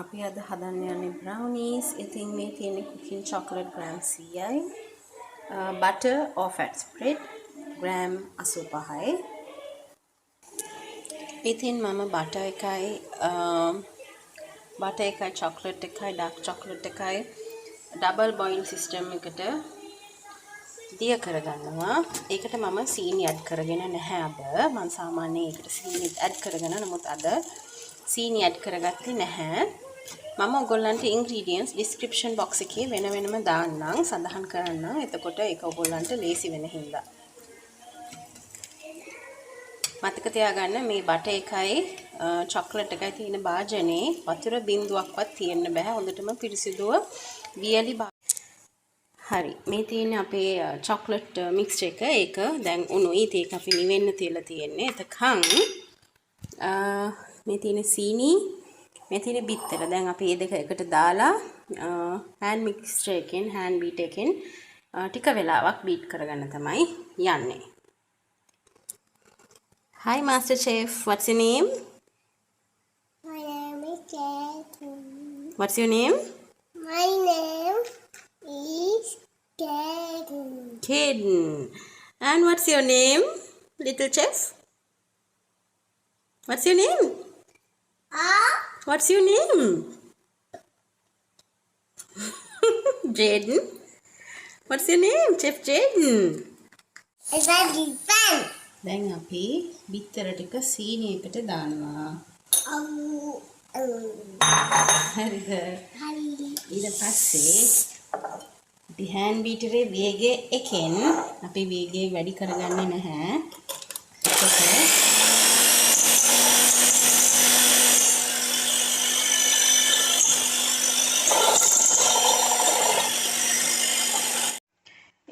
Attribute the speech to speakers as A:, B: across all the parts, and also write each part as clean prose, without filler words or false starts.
A: අපි අද හදන්න යන්නේ brownies. ඉතින් මේ තියෙන්නේ cooking chocolate gram 100යි. butter or fat spread gram 85යි. ඉතින් මම butter එකයි chocolate එකයි dark chocolate එකයි double boil system එකට දිය කරගන්නවා. ඒකට මම සීනි add කරගෙන නැහැ අද. මම සාමාන්‍යයෙන් ඒකට සීනි add කරගෙන නමුත් අද සීනි add කරගත්තේ නැහැ. මම ඔයගොල්ලන්ට ingredients description box එකේ වෙන වෙනම දාන්නම් සඳහන් කරන්නම්. එතකොට ඒක ඔයගොල්ලන්ට ලේසි වෙන හින්දා. මතක තියාගන්න මේ බටර් එකයි චොක්ලට් එකයි තියෙන භාජනේ වතුර බින්දුවක්වත් තියෙන්න බෑ. හොඳටම පිරිසිදුව වියලි හරි. මේ තියෙන්නේ අපේ චොක්ලට් මික්ස්චර් එක. ඒක දැන් උණුයි. ඒක අපි නිවෙන්න තියලා තියෙන්නේ. එතකන් මේ තියෙන සීනි මේ තියෙන බිත්තර දැන් අපි මේ දෙක එකට දාලා hand mixer එකෙන් hand beat එකෙන් ටික වෙලාවක් බීට් කරගන්න තමයි යන්නේ. Hi Master Chef, what's your name?
B: My name is Kaden.
A: What's your name?
B: My name is Kaden.
A: Kaden. And what's your name, little chef? What's your name? What's your name? Jaden. What's your name, Chef Jaden?
B: It's a different.
A: දැන් අපි බිත්තර ටික සීනි එකට දානවා. හරිද?
B: Hari.
A: ඊට පස්සේ අපි hand beater එකේ වේගය එකෙන් අපි වේගය වැඩි කරගන්නේ නැහැ.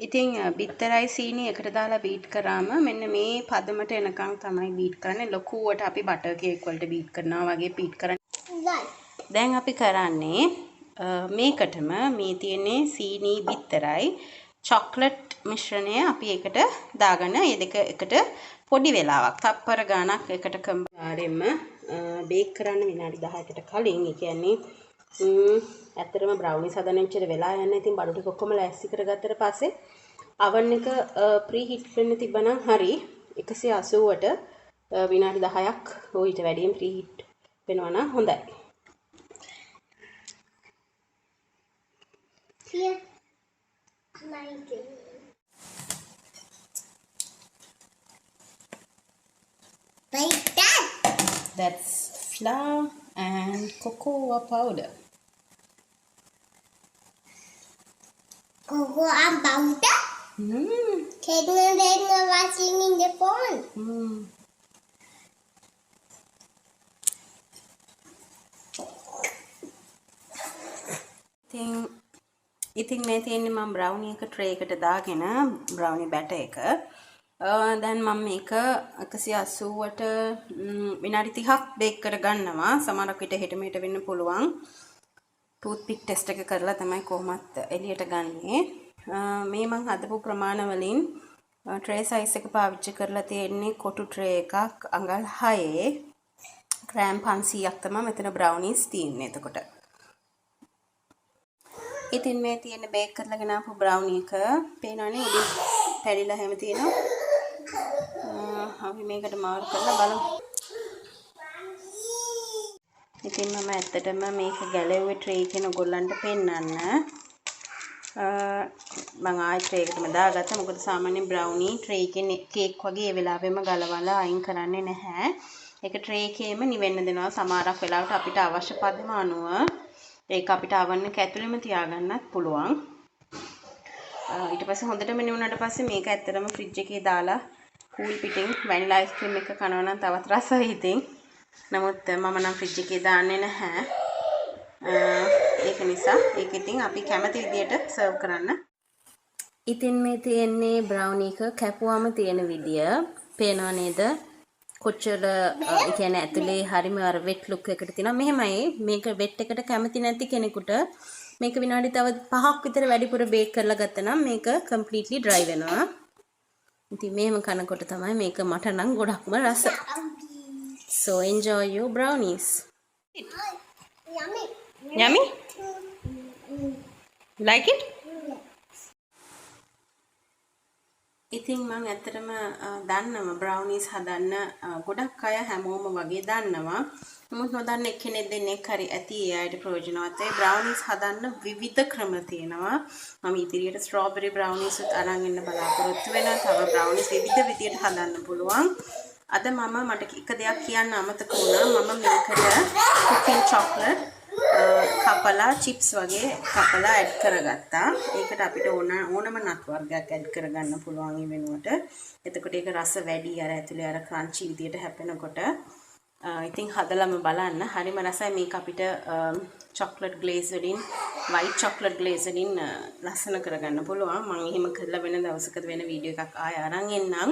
A: ඉතින් බිත්තරයි සීනි එකට දාලා බීට් කරාම මෙන්න මේ පදමට එනකන් තමයි බීට් කරන්නේ. ලොකුවට අපි බටර් කේක් වලට බීට් කරනවා වගේ බීට් කරන්නේ. දැන් අපි කරන්නේ මේකටම මේ තියෙන්නේ සීනි බිත්තරයි චොක්ලට් මිශ්‍රණය අපි ඒකට දාගෙන මේ දෙක එකට පොඩි වෙලාවක් තප්පර ගාණක් එකට කම්බාරෙම බේක් කරන්න විනාඩි 10කට කලින්. ඒ කියන්නේ ඇත්තටම brownies හදන්න මෙච්චර වෙලා යන්නේ. ඉතින් බඩු ටික ඔක්කොම ලෑස්ති කරගත්තට පස්සේ oven එක ප්‍රී හීට් වෙන්න තිබ්බනම් හරි 180ට විනාඩි 10ක් ඕ ඊට වැඩියෙන් ප්‍රී හීට් වෙනවා නම් හොඳයි.
B: Here. Like that.
A: That's flour and cocoa powder.
B: Cocoa and powder. Kaden watching in the phone.
A: ඉතින් මේ තියෙන්නේ මම brownie එක tray එකට දාගෙන brownie batter එක දැන් මම මේක 180ට විනාඩි 30ක් බේක් කරගන්නවා. සමහරක් විට හෙට මෙහෙට වෙන්න පුළුවන්. toothpick test එක කරලා තමයි කොහොමත් එළියට ගන්නෙ. මේ මම හදපු ප්‍රමාණ වලින් tray size එක පාවිච්චි කරලා තියෙන්නේ කොටු tray එකක් අඟල් 6 gram 500ක් තමයි මෙතන brownies තියෙන්නේ. එතකොට ඉතින් මේ තියෙන බේක් කරලා ගෙන ආපු brownie එක පේනවනේ උඩින් පැලිලා හැම තියෙනවා. අපි මේකට මාරු කරලා බලමු. ඉතින් මම ඇත්තටම මේක ගැලෙව්වේ tray එකෙන් ඔයගොල්ලන්ට පෙන්නන්න. මම ආයෙ tray එකටම දාගත්තා. මොකද සාමාන්‍යයෙන් brownie tray එකෙන් කේක් වගේ ඒ වෙලාවෙම ගලවලා අයින් කරන්නේ නැහැ. ඒක tray එකේම නිවෙන්න දෙනවා. සමහරක් වෙලාවට අපිට අවශ්‍ය පදම අනුව ඒක අපිට oven එක ඇතුළෙම තියාගන්නත් පුළුවන්. ඊට පස්සේ හොඳටම නිවුණාට පස්සේ මේක ඇත්තටම ෆ්‍රිජ් එකේ දාලා කූල් පිටින් වැනිලා අයිස්ක්‍රීම් එක කනවා නම් තවත් රසයි ඉතින්. නමුත් මම නම් ෆ්‍රිජ් එකේ දාන්නේ නැහැ. ඒක නිසා ඒක ඉතින් අපි කැමති විදියට සර්ව් කරන්න. ඉතින් මේ තියෙන්නේ brownie එක කැපුවාම තියෙන විදිය. පේනව නේද? කොච්චර ඒ කියන්නේ ඇතුලේ හරිම අර වෙට් ලුක් එකකට තියෙනවා. මෙහෙමයි මේක වෙට් එකට කැමති නැති කෙනෙකුට මේක විනාඩි තව 5ක් විතර වැඩිපුර බේක් කරලා ගත්තා නම් මේක completely dry වෙනවා. ඉතින් මේම කනකොට තමයි මේක මට නම් ගොඩක්ම රස. So enjoy your brownies.
B: Yummy.
A: Yummy?
B: Mm.
A: Like it? ඉතින් මම ඇත්තටම දන්නවා බ්‍රවුනිස් හදන්න ගොඩක් අය හැමෝම වගේ දන්නවා. නමුත් නොදන්න එක්කෙනෙක් දෙන්නෙක් හරි ඇති ඒ අයට ප්‍රයෝජනවත්. ඒ බ්‍රවුනිස් හදන්න විවිධ ක්‍රම තියෙනවා. මම ඉදිරියට ස්ට්‍රෝබෙරි බ්‍රවුනිස් උත් අරන් එන්න බලාපොරොත්තු වෙනවා. තව බ්‍රවුනිස් විවිධ විදියට හදන්න පුළුවන්. අද මට එක දෙයක් කියන්න අමතක වුණා. මම මේකට කුකින් චොක්ලට් කපලා චිප්ස් වගේ කපලා ඇඩ් කරගත්තා. ඒකට අපිට ඕනම නට් වර්ගයක් ඇඩ් කරගන්න පුළුවන් මේ වෙනුවට. එතකොට ඒක රස වැඩි අර ඇතුලේ අර ක්‍රන්චි විදියට හැපෙනකොට. ඉතින් හදලම බලන්න. හරිම රසයි මේක අපිට චොක්ලට් ග්ලේස් වලින් වයිට් චොක්ලට් ග්ලේස් වලින් ලස්සන කරගන්න පුළුවන්. මම එහෙම කරලා වෙන දවසකට වෙන වීඩියෝ එකක් ආය අරන් එන්නම්.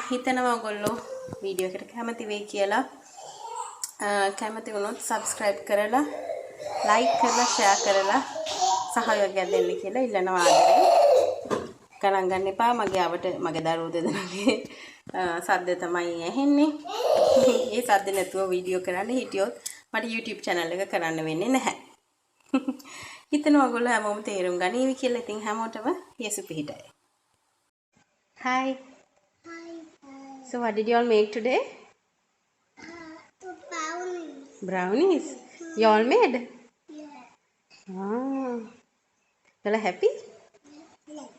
A: හිතනවා ඔයගොල්ලෝ වීඩියෝ එකට කැමති වෙයි කියලා. කැමති වුණොත් subscribe කරලා like කරලා share කරලා සහයෝගයක් දෙන්න කියලා ඉල්ලනවා ආදරෙන්. ගණන් ගන්න එපා මගේ දරුවෝ දෙදෙනාගේ සද්ද තමයි ඇහෙන්නේ. ඒ සද්ද නැතුව වීඩියෝ කරන්න හිටියොත් මට YouTube channel එක කරන්න වෙන්නේ නැහැ. හිතනවා ඔයගොල්ලෝ හැමෝම තේරුම් ගනීවි කියලා. ඉතින් හැමෝටම යසු පිහිටයි. Hi. So what did you all make today? Brownies. You all made?
B: Yeah.
A: Ah. You all happy?
B: Yeah.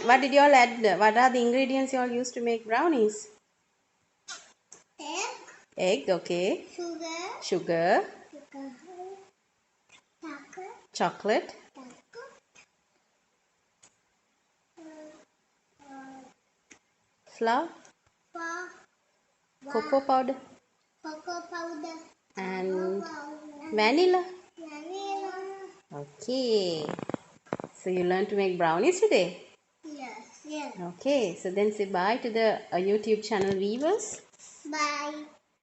A: What did you all add? What are the ingredients you all used to make brownies?
B: Egg.
A: Egg, okay.
B: Sugar.
A: Chocolate. Flour. Cocoa powder. And vanilla. Okay. So you learned to make brownies today?
B: Yes.
A: Okay. So then say bye to the YouTube channel viewers.
B: Bye.